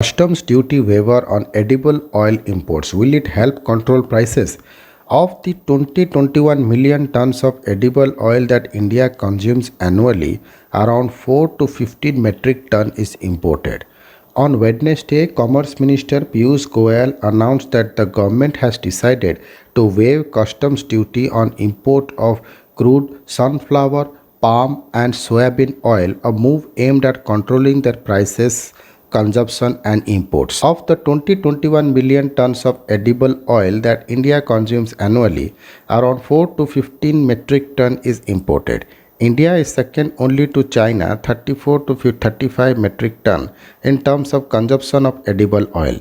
Customs duty waiver on edible oil imports. Will it help control prices? Of the 2021 million tons of edible oil that India consumes annually, around 4 to 15 metric ton is imported. On Wednesday, Commerce Minister Piyush Goyal announced that the government has decided to waive customs duty on import of crude sunflower, palm, and soybean oil, a move aimed at controlling their prices, consumption, and imports. Of the 2021 million tons of edible oil that India consumes annually, around 4 to 15 metric ton is imported. India is second only to China, 34 to 35 metric ton in terms of consumption of edible oil.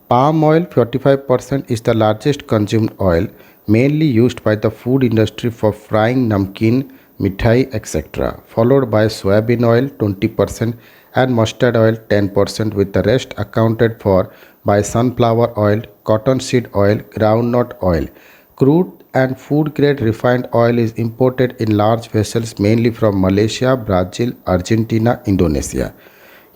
Palm oil, 45%, is the largest consumed oil, mainly used by the food industry for frying namkeen, mithai, etc., followed by soybean oil, 20%, and mustard oil, 10%, with the rest accounted for by sunflower oil, cottonseed oil, groundnut oil. Crude and food grade refined oil is imported in large vessels mainly from Malaysia, Brazil, Argentina, Indonesia.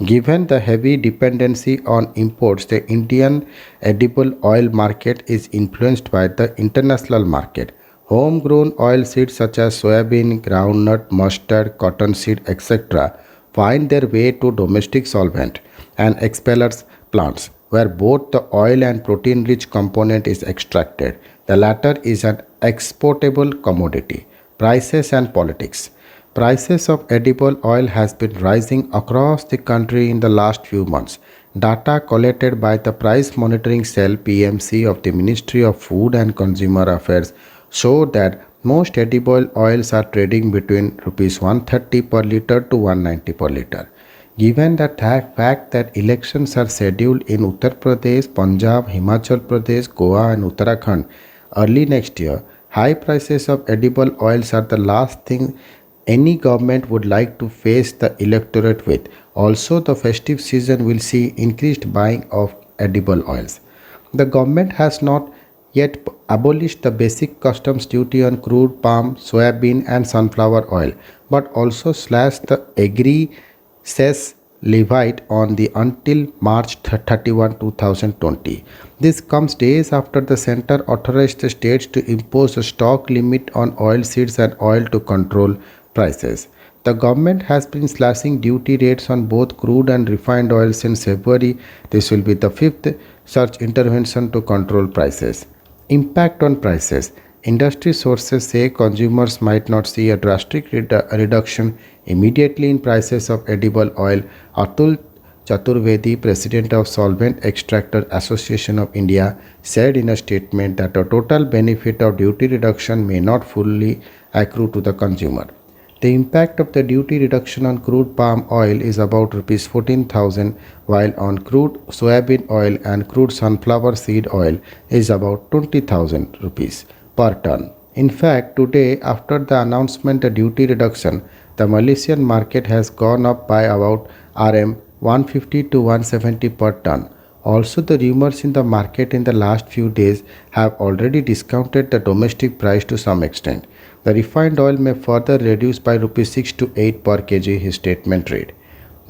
Given the heavy dependency on imports, the Indian edible oil market is influenced by the international market. Homegrown oil seeds such as soybean, groundnut, mustard, cottonseed, etc., find their way to domestic solvent and expellers plants, where both the oil and protein rich component is extracted. The latter is an exportable commodity. Prices and politics. Prices of edible oil has been rising across the country in the last few months. Data collected by the Price Monitoring Cell PMC of the Ministry of Food and Consumer Affairs show that most edible oils are trading between rupees 130 per liter to 190 per liter. Given the fact that elections are scheduled in Uttar Pradesh, Punjab, Himachal Pradesh, Goa, and Uttarakhand early next year, high prices of edible oils are the last thing any government would like to face the electorate with. Also, the festive season will see increased buying of edible oils. The government has not yet abolished the basic customs duty on crude palm, soybean, and sunflower oil, but also slashed the agri cess levied on the until March 31, 2020. This comes days after the center authorized the states to impose a stock limit on oil seeds and oil to control prices. The government has been slashing duty rates on both crude and refined oil since February. This will be the fifth such intervention to control prices. Impact on prices. Industry sources say consumers might not see a drastic reduction immediately in prices of edible oil. Atul Chaturvedi, president of Solvent Extractor Association of India, said in a statement that a total benefit of duty reduction may not fully accrue to the consumer. The impact of the duty reduction on crude palm oil is about rupees 14,000, while on crude soybean oil and crude sunflower seed oil is about 20,000 rupees per ton. In fact, today, after the announcement of duty reduction, the Malaysian market has gone up by about RM 150 to 170 per ton. Also, the rumors in the market in the last few days have already discounted the domestic price to some extent. The refined oil may further reduce by rupees 6 to 8 per kg, his statement read.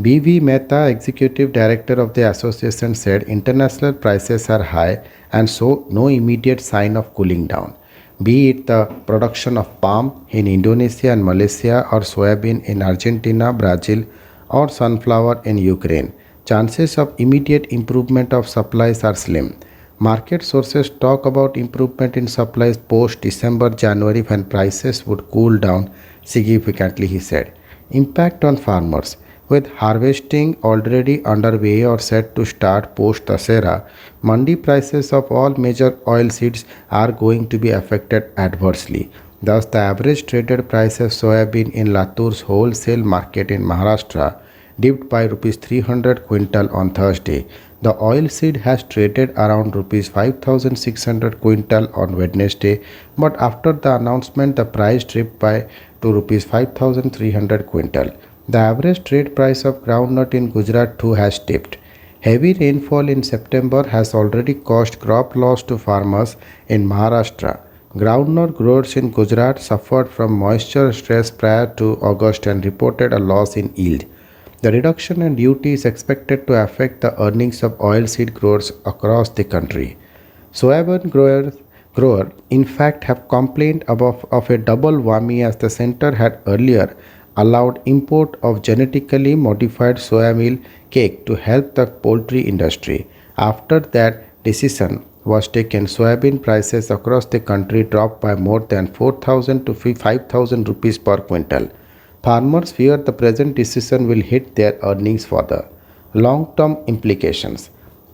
B.V. Mehta, executive director of the association, said international prices are high and so no immediate sign of cooling down. Be it the production of palm in Indonesia and Malaysia, or soybean in Argentina, Brazil, or sunflower in Ukraine, chances of immediate improvement of supplies are slim. Market sources talk about improvement in supplies post December January when prices would cool down significantly, he said. Impact on farmers. With harvesting already underway or set to start post Dasera, mandi prices of all major oilseeds are going to be affected adversely. Thus, the average traded price of soybean in Latur's wholesale market in Maharashtra dipped by rupees 300 quintal on Thursday. The oilseed has traded around rupees 5,600 quintal on Wednesday, but after the announcement, the price dipped by to rupees 5,300 quintal. The average trade price of groundnut in Gujarat too has dipped. Heavy rainfall in September has already caused crop loss to farmers in Maharashtra. Groundnut growers in Gujarat suffered from moisture stress prior to August and reported a loss in yield. The reduction in duty is expected to affect the earnings of oilseed growers across the country. Soybean grower in fact have complained of a double whammy as the center had earlier allowed import of genetically modified soya meal cake to help the poultry industry. After that decision was taken, soybean prices across the country dropped by more than 4,000 to 5,000 rupees per quintal. Farmers fear the present decision will hit their earnings further. Long term implications.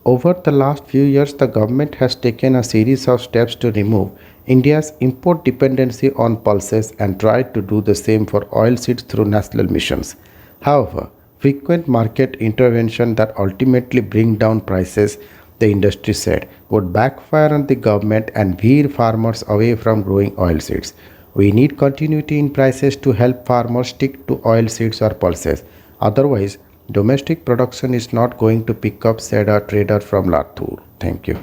Over the last few years, the government has taken a series of steps to remove India's import dependency on pulses and tried to do the same for oilseeds through national missions. However, frequent market intervention that ultimately bring down prices, the industry said, would backfire on the government and veer farmers away from growing oilseeds. We need continuity in prices to help farmers stick to oilseeds or pulses. Otherwise, domestic production is not going to pick up, said a trader from Latur. Thank you.